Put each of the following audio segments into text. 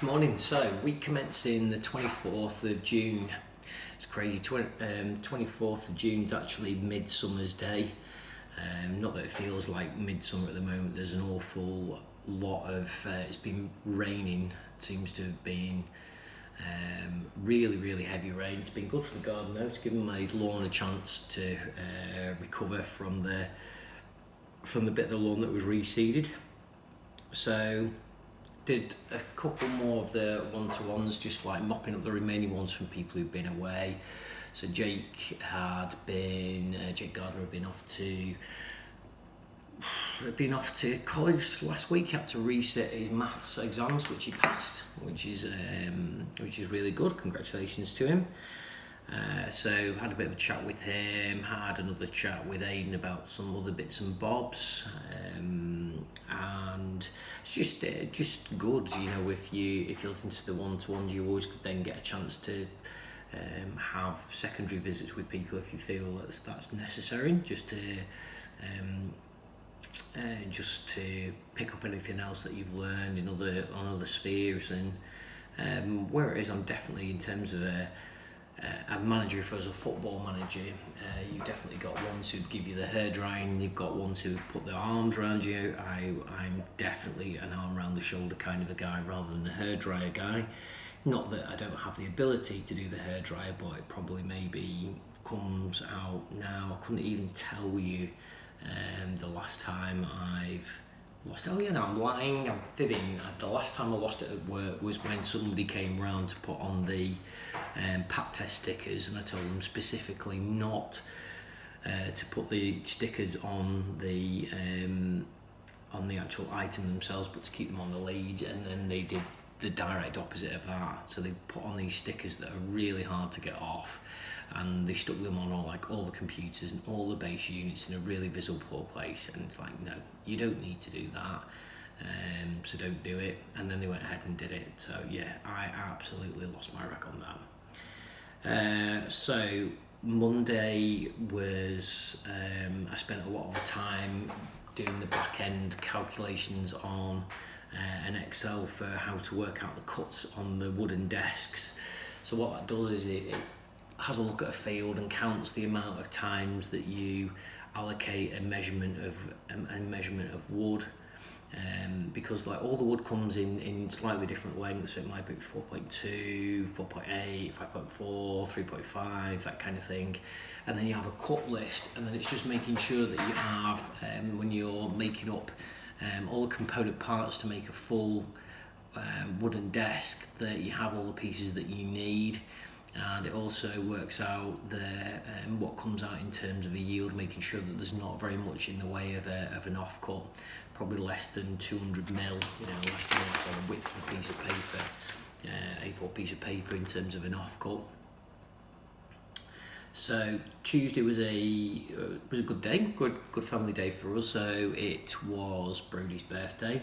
Morning. So we commence in the 24th of June. It's crazy. 24th of June is actually Midsummer's Day. Not that it feels like midsummer at the moment. There's an awful lot of. It's been raining. It seems to have been really heavy rain. It's been good for the garden though. It's given my lawn a chance to recover from the bit of the lawn that was reseeded. So did a couple more of the one-to-ones, just like mopping up the remaining ones from people who've been away. So Jake Gardner had been off to college last week. He had to resit his maths exams, which he passed, which is really good. Congratulations to him. So had a bit of a chat with him, had another chat with Aidan about some other bits and bobs, and it's just good, you know. If you listen to the one-to-ones, you always then get a chance to have secondary visits with people if you feel that's necessary, just to pick up anything else that you've learned on other spheres. And where it is, I'm definitely, in terms of a manager, if I was a football manager, you've definitely got ones who give you the hair drying, you've got ones who put their arms around you. I'm definitely an arm around the shoulder kind of a guy rather than a hair dryer guy. Not that I don't have the ability to do the hair dryer, but it probably maybe comes out now. I couldn't even tell you the last time I've lost. Oh yeah, no, I'm lying, I'm fibbing. The last time I lost it at work was when somebody came round to put on the pat test stickers, and I told them specifically not to put the stickers on the actual item themselves, but to keep them on the leads. And then they did the direct opposite of that. So they put on these stickers that are really hard to get off, and they stuck them on all the computers and all the base units in a really visible place. And it's like, no, you don't need to do that, so don't do it. And then they went ahead and did it. So yeah, I absolutely lost my rec on that. So Monday was, I spent a lot of the time doing the back end calculations on an Excel for how to work out the cuts on the wooden desks. So what that does is it has a look at a field and counts the amount of times that you allocate a measurement of wood, because like all the wood comes in slightly different lengths. So it might be 4.2, 4.8, 5.4, 3.5, that kind of thing. And then you have a cut list, and then it's just making sure that you have, when you're making up all the component parts to make a full wooden desk, that you have all the pieces that you need. And it also works out what comes out in terms of a yield, making sure that there's not very much in the way of an offcut, probably less than 200 mil, less than the width of a piece of paper, A4 piece of paper in terms of an offcut. So Tuesday was a good day, good family day for us. So it was Brody's birthday.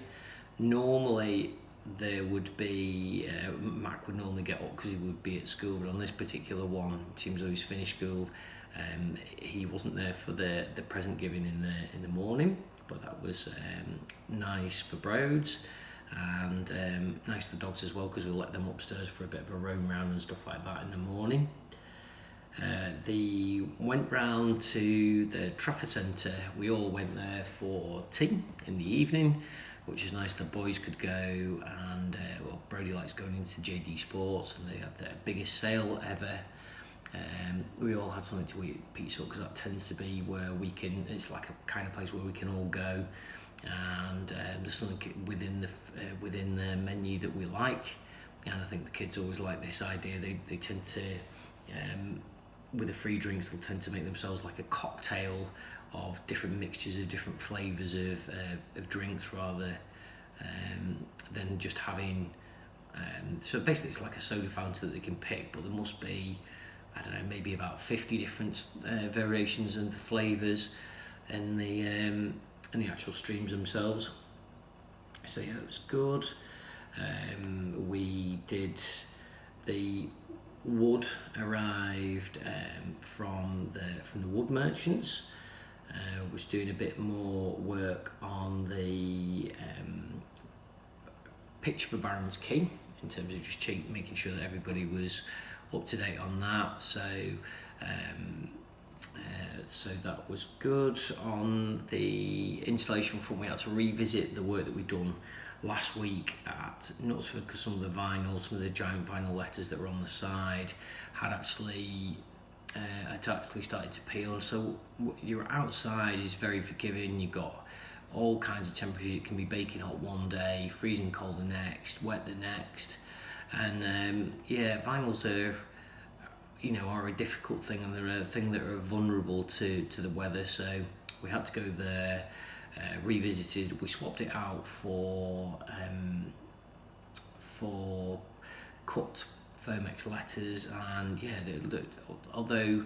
Normally there would be, Mac would normally get up because he would be at school, but on this particular one, it seems though he's finished school. He wasn't there for the present giving in the morning, but that was nice for Broads, and nice for the dogs as well, because we let them upstairs for a bit of a roam round and stuff like that in the morning. They went round to the Trafford Centre. We all went there for tea in the evening, which is nice. The boys could go, and Brody likes going into JD Sports, and they had their biggest sale ever. We all had something to eat at Pizza, because that tends to be where we can, it's like a kind of place where we can all go, and there's something within the menu that we like. And I think the kids always like this idea. They tend to, with the free drinks, they'll tend to make themselves like a cocktail of different mixtures of different flavours of drinks, rather than just having, so basically it's like a soda fountain that they can pick, but there must be, I don't know, maybe about 50 different variations of the flavours and the actual streams themselves. So yeah, it was good. We did, the wood arrived from the wood merchants. Was doing a bit more work on the pitch for Baron's Key in terms of just making sure that everybody was up to date on that. So that was good. On the installation front, we had to revisit the work that we'd done last week at Northwich, because some of the vinyl, some of the giant vinyl letters that were on the side had actually started to peel. So your outside is very forgiving. You've got all kinds of temperatures. It can be baking hot one day, freezing cold the next, wet the next, and vinyls are a difficult thing, and they're a thing that are vulnerable to the weather. So we had to go there, revisited. We swapped it out for cut Firmex letters, and although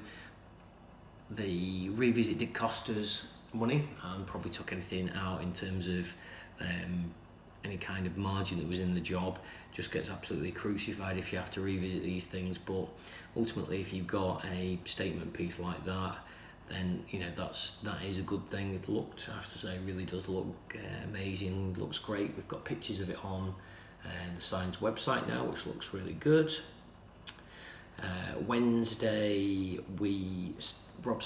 the revisit did cost us money and probably took anything out in terms of any kind of margin that was in the job, just gets absolutely crucified if you have to revisit these things. But ultimately, if you've got a statement piece like that, then that is a good thing. It looked, I have to say, really does look amazing. Looks great. We've got pictures of it on the Science website now, which looks really good. Wednesday, Rob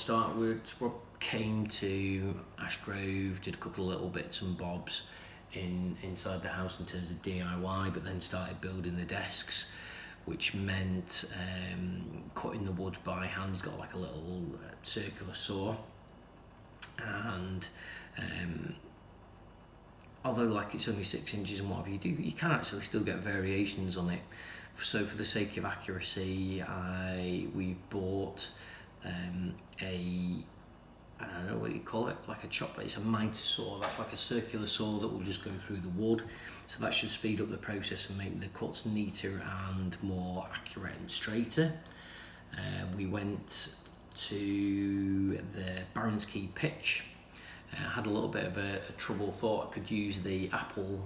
came to Ashgrove, did a couple of little bits and bobs inside the house in terms of DIY, but then started building the desks, which meant cutting the wood by hand. He's got like a little circular saw, and although like it's only 6 inches and whatever you can actually still get variations on it. So for the sake of accuracy, we've bought I don't know what you call it, like a chopper. It's a miter saw. That's like a circular saw that will just go through the wood. So that should speed up the process and make the cuts neater and more accurate and straighter. We went to the Barron's Key pitch. Had a little bit of a trouble. Thought I could use the Apple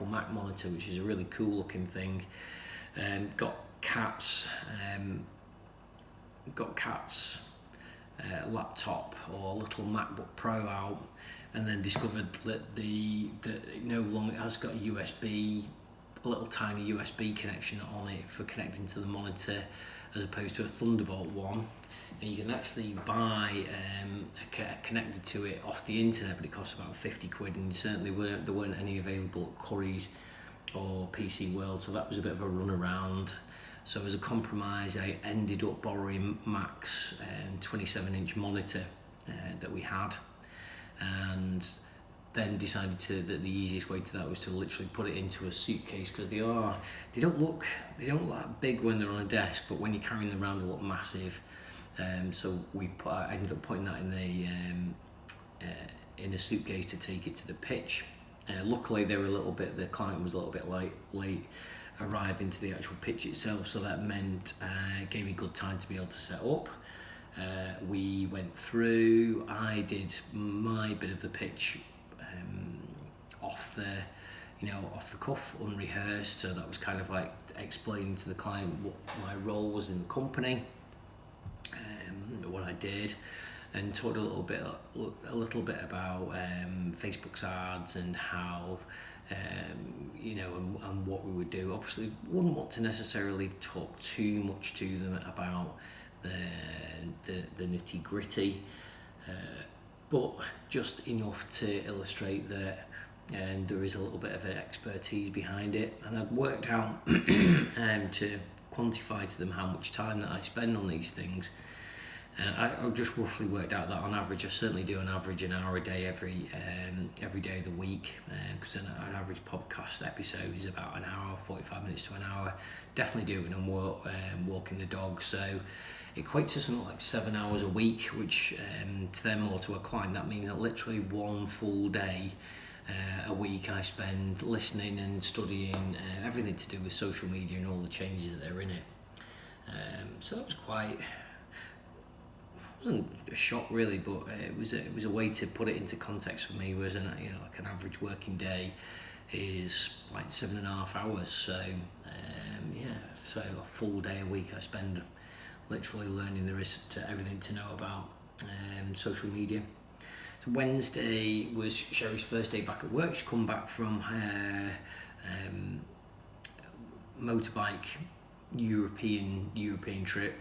Mac monitor, which is a really cool looking thing. Got Cat's laptop or little MacBook Pro out, and then discovered that it no longer has got a little tiny USB connection on it for connecting to the monitor, as opposed to a Thunderbolt one. And you can actually buy a connector to it off the internet, but it costs about 50 quid, and certainly there weren't any available at Curry's or PC World, so that was a bit of a runaround. So as a compromise, I ended up borrowing Mac's 27-inch monitor that we had, and then decided that the easiest way to that was to literally put it into a suitcase, because they don't look that big when they're on a desk, but when you're carrying them around they look massive. So I ended up putting that in a suitcase to take it to the pitch. Luckily the client was a little bit late arriving to the actual pitch itself, so that meant gave me good time to be able to set up. We went through, I did my bit of the pitch off the cuff, unrehearsed, so that was kind of like explaining to the client what my role was in the company, what I did, and talked a little bit about Facebook's ads and how and what we would do. Obviously, wouldn't want to necessarily talk too much to them about the nitty gritty, but just enough to illustrate that there is a little bit of an expertise behind it. And I'd worked out to quantify to them how much time that I spend on these things. I just roughly worked out that on average, I certainly do an hour a day every day of the week, because an average podcast episode is about an hour, 45 minutes to an hour. Definitely do it when I'm walking the dog, so it equates to something like 7 hours a week, which to them or to a client, that means that literally one full day a week I spend listening and studying everything to do with social media and all the changes that are in it. So that was wasn't a shock really, but it was a way to put it into context for me. Whereas like an average working day is like 7.5 hours. So so a full day a week I spend literally learning there is to everything to know about social media. So Wednesday was Sherry's first day back at work. She'd come back from her motorbike European trip.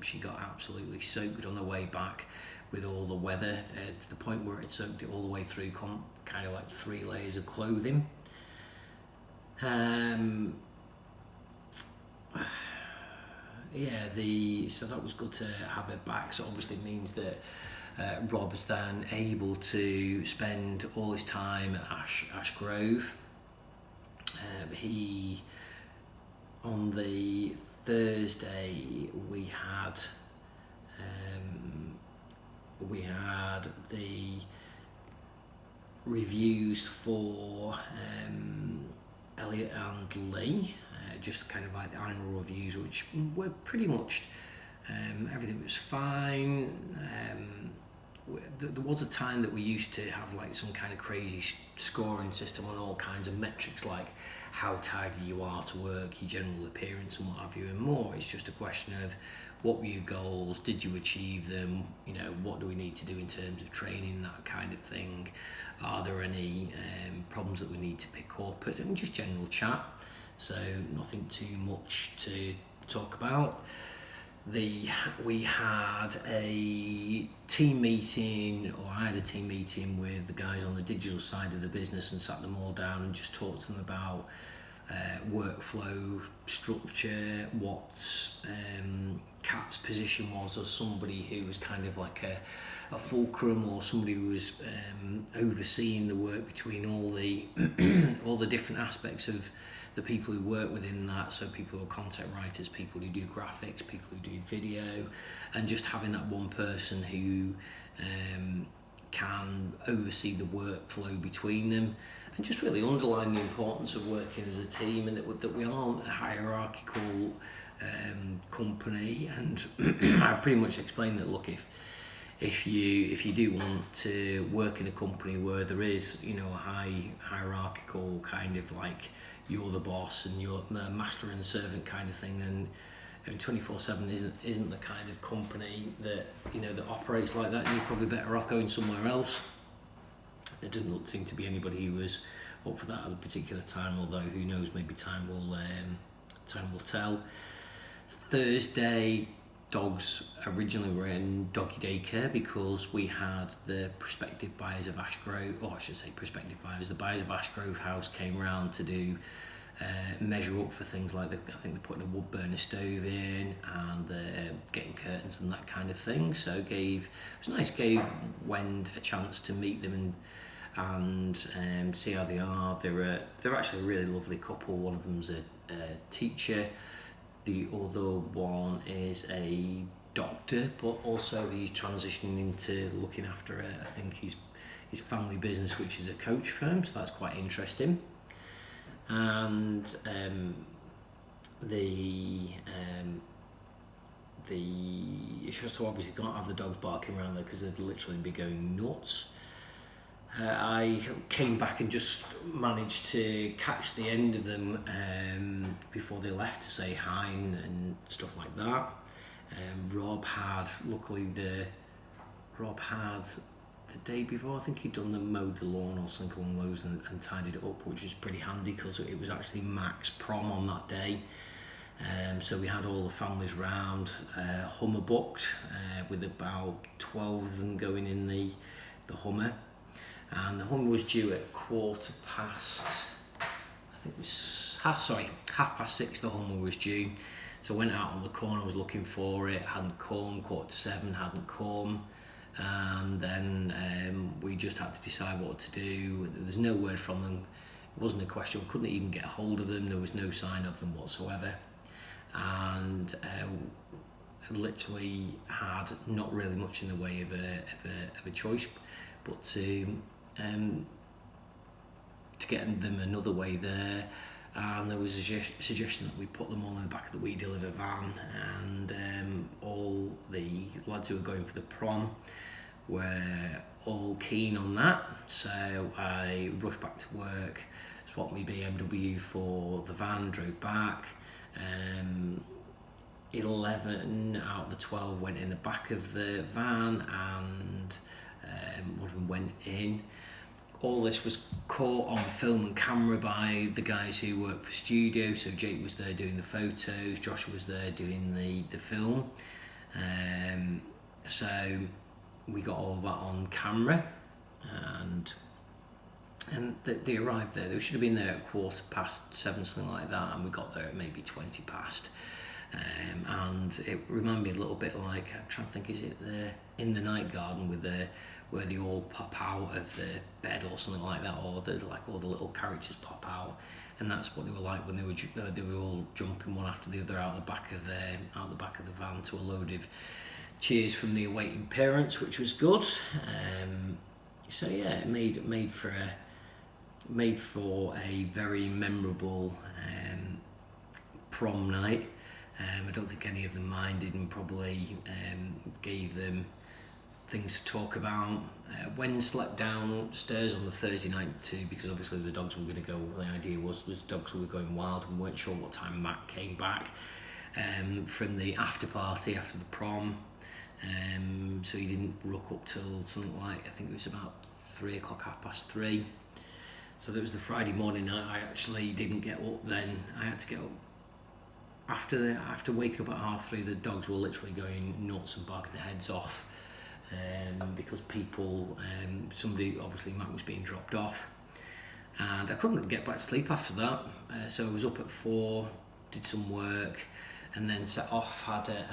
She got absolutely soaked on the way back with all the weather, to the point where it soaked it all the way through, kind of like 3 layers of clothing. So that was good to have her back. So obviously it means that Rob is then able to spend all his time at Ash Grove. On the Thursday we had the reviews for Elliot and Lee, just kind of like the annual reviews, which were pretty much everything was fine. There was a time that we used to have like some kind of crazy scoring system on all kinds of metrics, like how tidy you are to work, your general appearance and what have you, and more. It's just a question of what were your goals, did you achieve them, what do we need to do in terms of training, that kind of thing. Are there any problems that we need to pick up, and just general chat. So nothing too much to talk about. We had a team meeting, or I had a team meeting with the guys on the digital side of the business, and sat them all down and just talked to them about workflow, structure, what Kat's position was as somebody who was kind of like a fulcrum, or somebody who was overseeing the work between all the all the different aspects of the people who work within that. So people who are content writers, people who do graphics, people who do video, and just having that one person who can oversee the workflow between them, and just really underline the importance of working as a team, and that we aren't a hierarchical company. And I pretty much explained that, look, if you do want to work in a company where there is, a hierarchical kind of like you're the boss and you're the master and servant kind of thing, and 24/7 isn't the kind of company that that operates like that, and you're probably better off going somewhere else. There didn't seem to be anybody who was up for that at a particular time, although who knows, maybe time will tell. Thursday, dogs originally were in doggy daycare because we had the prospective buyers of Ash Grove, or I should say prospective buyers, the buyers of Ash Grove House came round to do measure up for things like I think they're putting a wood burner stove in, and getting curtains and that kind of thing. So it was nice, gave Wend a chance to meet them and see how they are. They're actually a really lovely couple. One of them's a teacher. The other one is a doctor, but also he's transitioning into looking after I think his family business, which is a coach firm, so that's quite interesting. And it's just obviously can't have the dogs barking around there because they'd literally be going nuts. I came back and just managed to catch the end of them before they left to say hi and stuff like that. Rob had the day before, I think he'd mowed the lawn or something along those and tidied it up, which was pretty handy because it was actually Mac's prom on that day. So we had all the families round, Hummer booked, with about 12 of them going in the Hummer. And the Hummer was due at 6:30, the Hummer was due. So I went out on the corner, was looking for it, hadn't come, 6:45, hadn't come. And then we just had to decide what to do. There was no word from them. It wasn't a question, we couldn't even get a hold of them. There was no sign of them whatsoever. And literally had not really much in the way of a choice, but to get them another way there. And there was a suggestion that we put them all in the back of the We Deliver van, and all the lads who were going for the prom were all keen on that. So I rushed back to work, swapped my BMW for the van, drove back. 11 out of the 12 went in the back of the van, and one of them went in. all this was caught on film and camera by the guys who work for studio. So Jake was there doing the photos, Josh was there doing the film. So we got all of that on camera, and they arrived there. They should have been there at 7:15, something like that, and we got there at maybe 20 past. And it reminded me a little bit like, I'm trying to think, is it in the night garden where they all pop out of the bed or something like that, or all the little characters pop out, and that's what they were like when they were all jumping one after the other out the back of the van to a load of cheers from the awaiting parents, which was good. So yeah, it made for a very memorable prom night. I don't think any of them minded, and probably gave them things to talk about. Wen slept downstairs on the Thursday night too, because obviously the dogs were going to go. The idea was dogs were going wild, and weren't sure what time Matt came back from the after party after the prom. So he didn't rock up till something like, I think it was about 3 o'clock, 3:30. So that was the Friday morning night. I actually didn't get up then. I had to get up after waking up at 3:30. The dogs were literally going nuts and barking their heads off, because people, somebody, obviously Matt was being dropped off, and I couldn't get back to sleep after that. So I was up at 4, did some work, and then set off, had a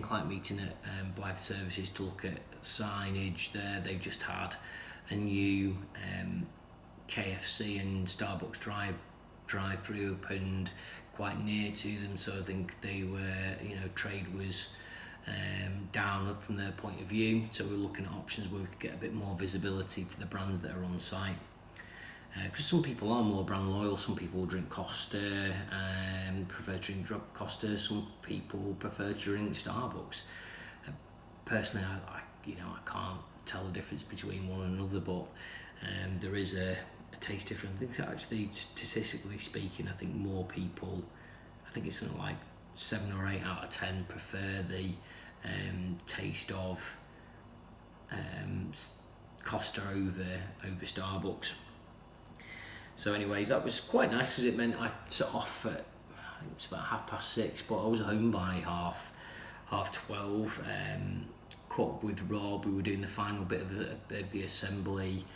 client meeting at Blythe Services to look at signage there. They've just had a new KFC and Starbucks drive-through opened quite near to them, so I think they were, trade was down from their point of view. So we're looking at options where we could get a bit more visibility to the brands that are on site. Because some people are more brand loyal. Some people drink Costa, prefer to drink Costa. Some people prefer to drink Starbucks. Personally, I can't tell the difference between one and another, but there is a taste difference. I think actually, statistically speaking, I think more people, I think it's something like 7 or 8 out of 10 prefer the taste of Costa over Starbucks. So anyways, that was quite nice because it meant I set off at, I think it was about 6:30, but I was home by half 12. Caught up with Rob. We were doing the final bit of the assembly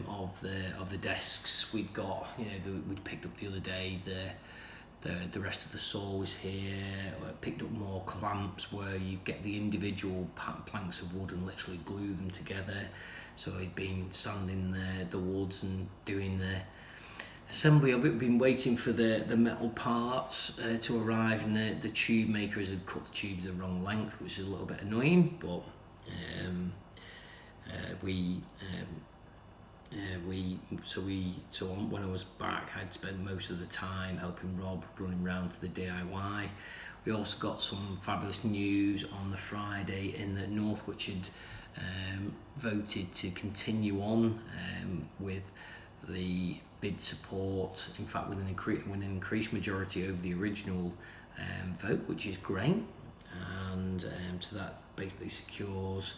of the desks we'd got. We'd picked up the other day. The rest of the saw was here. I picked up more clamps where you get the individual planks of wood and literally glue them together. So I'd been sanding the woods and doing the assembly of it. Been waiting for the metal parts to arrive, and the tube makers had cut the tubes the wrong length, which is a little bit annoying. But when I was back, I'd spent most of the time helping Rob running around to the DIY. We also got some fabulous news on the Friday in that Northwich had voted to continue on with the bid support. In fact, with an increased majority over the original vote, which is great. And so that basically secures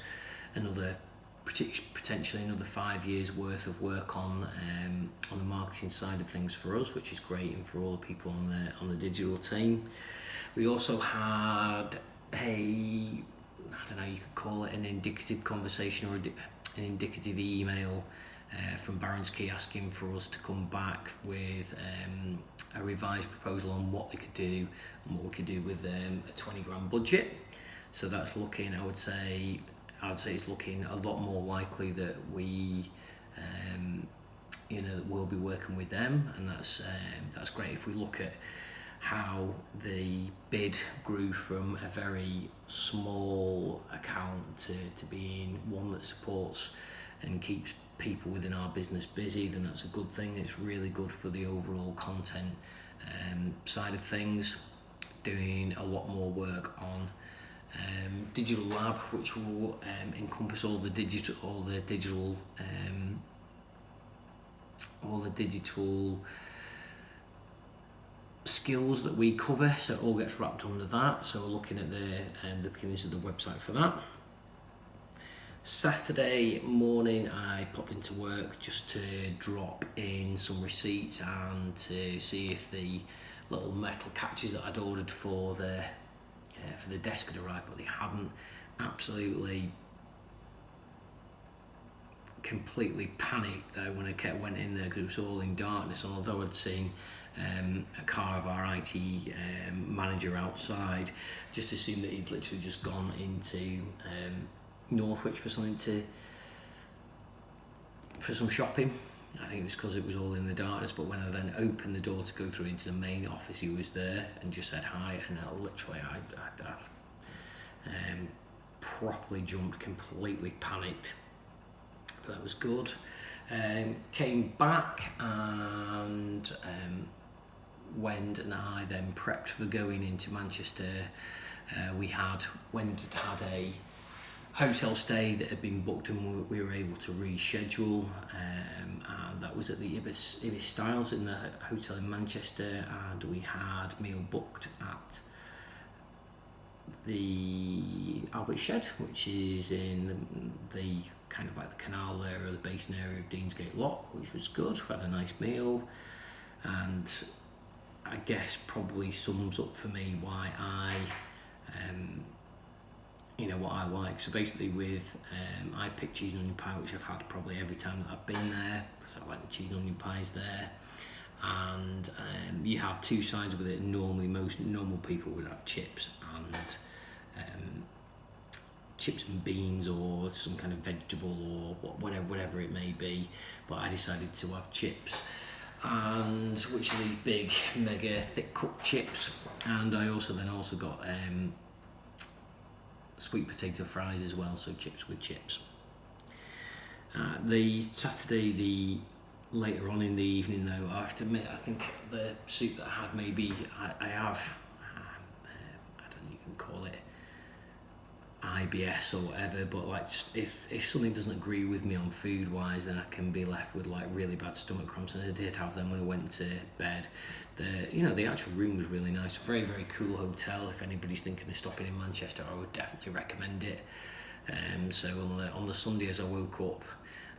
potentially another 5 years worth of work on the marketing side of things for us, which is great, and for all the people on the digital team. We also had I don't know, you could call it an indicative conversation or an indicative email from Barron's Key asking for us to come back with a revised proposal on what they could do and what we could do with a 20 grand budget. So that's looking, I would say it's looking a lot more likely that we that we'll be working with them, and that's great. If we look at how the bid grew from a very small account to being one that supports and keeps people within our business busy, then that's a good thing. It's really good for the overall content side of things. Doing a lot more work on digital lab, which will encompass all the digital skills that we cover, so it all gets wrapped under that. So we're looking at the beginnings of the website for that. Saturday morning I popped into work just to drop in some receipts and to see if the little metal catches that I'd ordered for the desk had arrived, but they hadn't. Absolutely completely panicked though when I went in there, because it was all in darkness, and although I'd seen a car of our IT manager outside, just assumed that he'd literally just gone into Northwich for some shopping. I think it was because it was all in the darkness, but when I then opened the door to go through into the main office, he was there and just said hi, and I properly jumped, completely panicked, but that was good. Came back and Wend and I then prepped for going into Manchester. We had a hotel stay that had been booked, and we were able to reschedule, and that was at the Ibis Styles in the hotel in Manchester, and we had meal booked at the Albert Shed, which is in the kind of like the canal there, or the basin area of Deansgate Lock, which was good. We had a nice meal, and I guess probably sums up for me why what I like. So basically I picked cheese and onion pie, which I've had probably every time that I've been there, because I like the cheese and onion pies there. And you have two sides with it. Normally most normal people would have chips and beans, or some kind of vegetable, or whatever it may be, but I decided to have chips, and which are these big mega thick cooked chips, and I also got sweet potato fries as well, so chips with chips. The Saturday, later on in the evening though, I have to admit, I think the soup that I had, maybe I have, I don't know, you can call it IBS or whatever, but like if something doesn't agree with me on food wise, then I can be left with like really bad stomach cramps, and I did have them when I went to bed. The actual room was really nice, very very cool hotel. If anybody's thinking of stopping in Manchester, I would definitely recommend it. So on the Sunday as I woke up,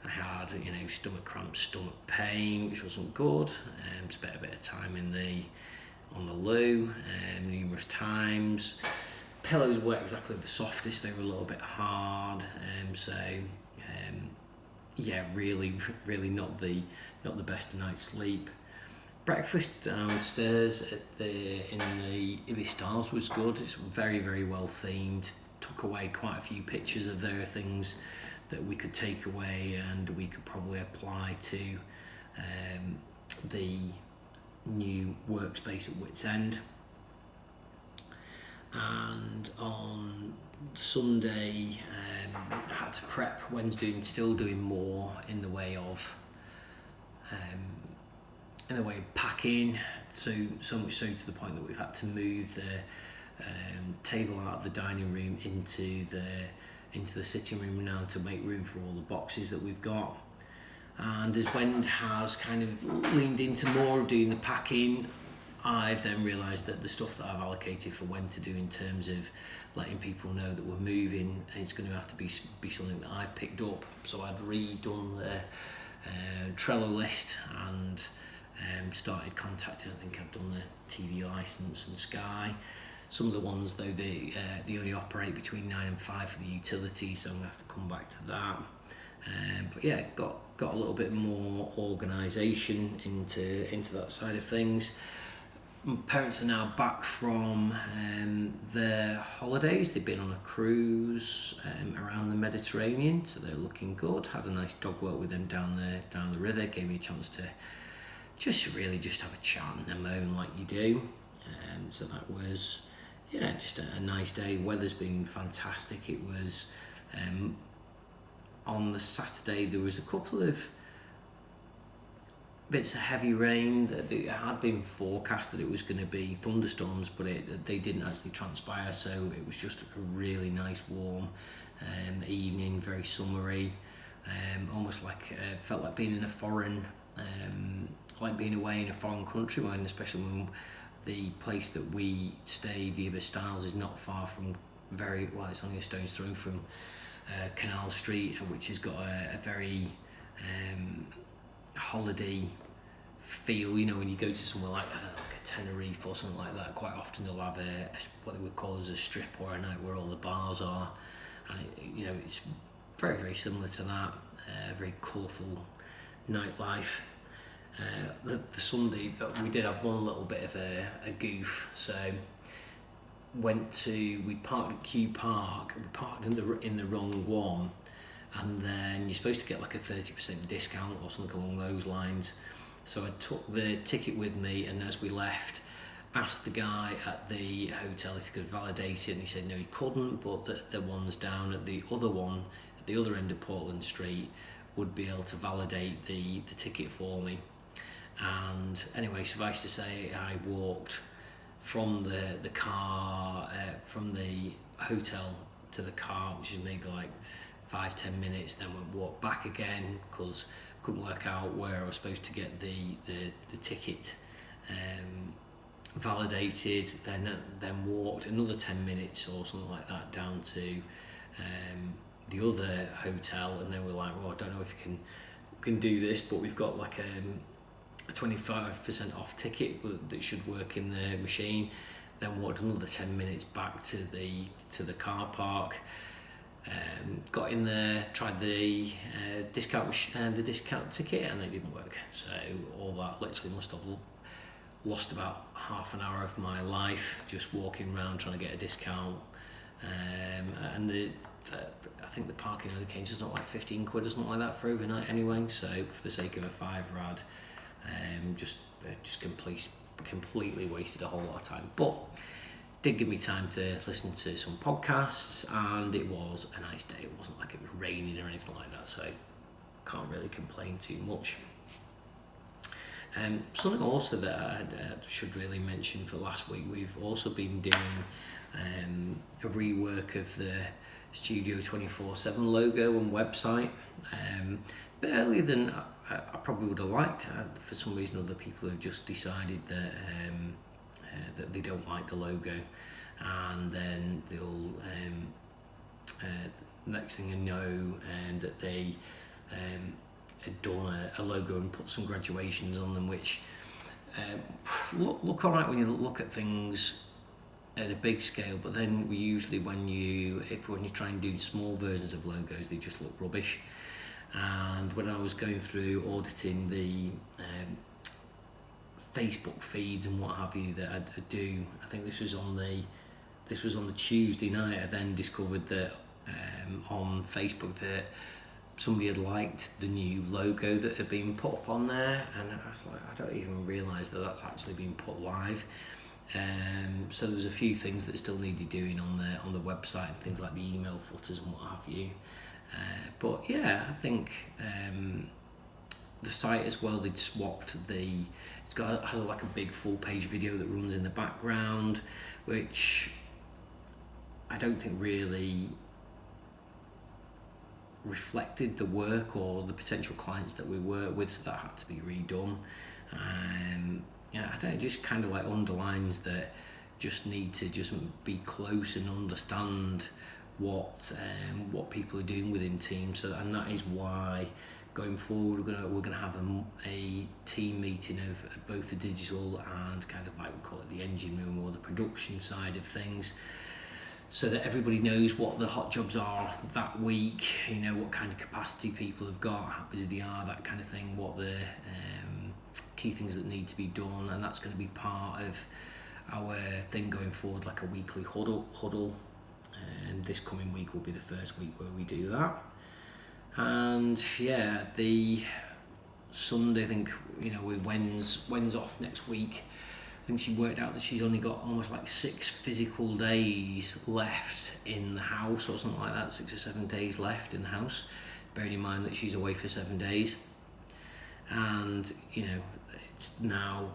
I had stomach cramps, stomach pain, which wasn't good. Spent a bit of time on the loo numerous times. Pillows weren't exactly the softest, they were a little bit hard, really not the best night's sleep. Breakfast downstairs in the Ibis Styles was good. It's very very well themed. Took away quite a few pictures of there, things that we could take away and we could probably apply to the new workspace at Wits End. And on Sunday, I had to prep. Wednesday, still doing more in the way of packing. So much so to the point that we've had to move the table out of the dining room into the sitting room now to make room for all the boxes that we've got. And as Wend has kind of leaned into more of doing the packing, I've then realised that the stuff that I've allocated for Wend to do in terms of letting people know that we're moving, it's going to have to be something that I've picked up. So I'd redone the Trello list and started contacting. I think I've done the TV licence and Sky. Some of the ones though, they only operate between 9 and 5 for the utilities, so I'm going to have to come back to that. But yeah, got a little bit more organisation into that side of things. My parents are now back from their holidays. They've been on a cruise around the Mediterranean, so they're looking good. Had a nice dog walk with them down the river. Gave me a chance to just have a chat and a moan like you do. So that was just a nice day. Weather's been fantastic. It was on the Saturday there was a couple of bits of heavy rain that had been forecast that it was going to be thunderstorms, but they didn't actually transpire, so it was just a really nice warm evening, very summery, almost like felt like being in a foreign like being away in a foreign country, especially when the place that we stay, the Ibis Styles, is not far from it's only a stone's throw from Canal Street, which has got a very holiday feel. You know, when you go to somewhere like, I don't know, like a Tenerife or something like that, quite often they'll have what they would call as a strip or a night where all the bars are, and you know, it's very, very similar to that. Very colourful nightlife. The Sunday we did have one little bit of a goof. So we parked at Q Park, we parked in the wrong one, and then you're supposed to get like a 30% discount or something along those lines. So I took the ticket with me, and as we left, asked the guy at the hotel if he could validate it, and he said no, he couldn't, but the ones down at the other one, at the other end of Portland Street, would be able to validate the ticket for me. And anyway, suffice to say, I walked from the car, from the hotel to the car, which is maybe like 5-10 minutes, then we walked back again because I couldn't work out where I was supposed to get the ticket validated, then walked another 10 minutes or something like that down to the other hotel, and then we're like, well, I don't know if we can do this, but we've got like a 25% off ticket that should work in the machine. Then walked another 10 minutes back to the car park, got in there, tried the discount ticket, and it didn't work. So all that literally must have lost about half an hour of my life just walking around trying to get a discount. And I think the parking only came just not like 15 quid or something like that for overnight anyway. So for the sake of a fiver, I'd just completely wasted a whole lot of time. But did give me time to listen to some podcasts, and it was a nice day. It wasn't like it was raining or anything like that, so can't really complain too much. Something also that I should really mention for last week, we've also been doing a rework of the Studio 24/7 logo and website. A bit earlier than I probably would have liked. For some reason, other people have just decided that they don't like the logo, and then they'll next thing you know, that they had done a logo and put some graduations on them, which look all right when you look at things at a big scale, but then we usually when you try and do small versions of logos, they just look rubbish. And when I was going through auditing the Facebook feeds and what have you that I do, I think this was on the Tuesday night, I then discovered that on Facebook that somebody had liked the new logo that had been put up on there, and I was like, I don't even realise that that's actually been put live. So there's a few things that still needed doing on the website, and things like the email footers and what have you. But yeah, I think the site as well, they'd swapped has like a big full page video that runs in the background, which I don't think really reflected the work or the potential clients that we work with, so that had to be redone. Yeah, I think it just kind of like underlines that just need to just be close and understand what people are doing within teams. So, and that is why going forward we're gonna have a team meeting of both the digital and kind of like we call it the engine room or the production side of things, so that everybody knows what the hot jobs are that week, you know, what kind of capacity people have got, how busy they are, that kind of thing, what the key things that need to be done. And that's going to be part of our thing going forward, like a weekly huddle. And this coming week will be the first week where we do that. And yeah, the Sunday, I think, you know, with Wen's off next week, I think she worked out that she's only got almost like 6 physical days left in the house or something like that, 6 or 7 days left in the house, bearing in mind that she's away for 7 days. And, you know, it's now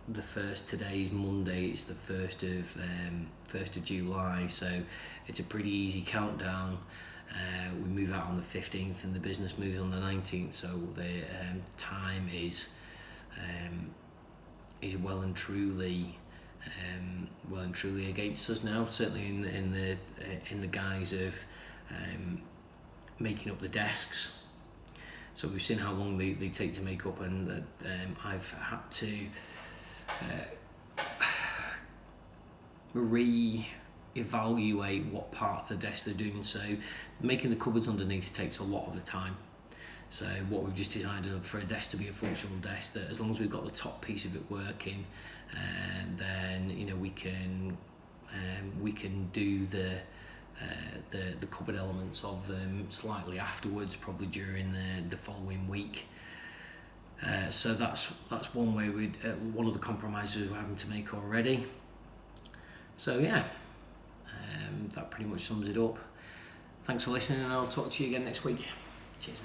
the first, today's Monday, it's the 1st of July, so it's a pretty easy countdown. We move out on the 15th and the business moves on the 19th, so the time is well and truly against us now, certainly in the guise of making up the desks. So we've seen how long they take to make up, and I've had to re-evaluate what part of the desk they're doing. So making the cupboards underneath takes a lot of the time. So what we've just decided for a desk to be a functional desk, that as long as we've got the top piece of it working, then we can do the cupboard elements of them slightly afterwards, probably during the following week. So that's one way one of the compromises we're having to make already. So yeah, that pretty much sums it up. Thanks for listening, and I'll talk to you again next week. Cheers.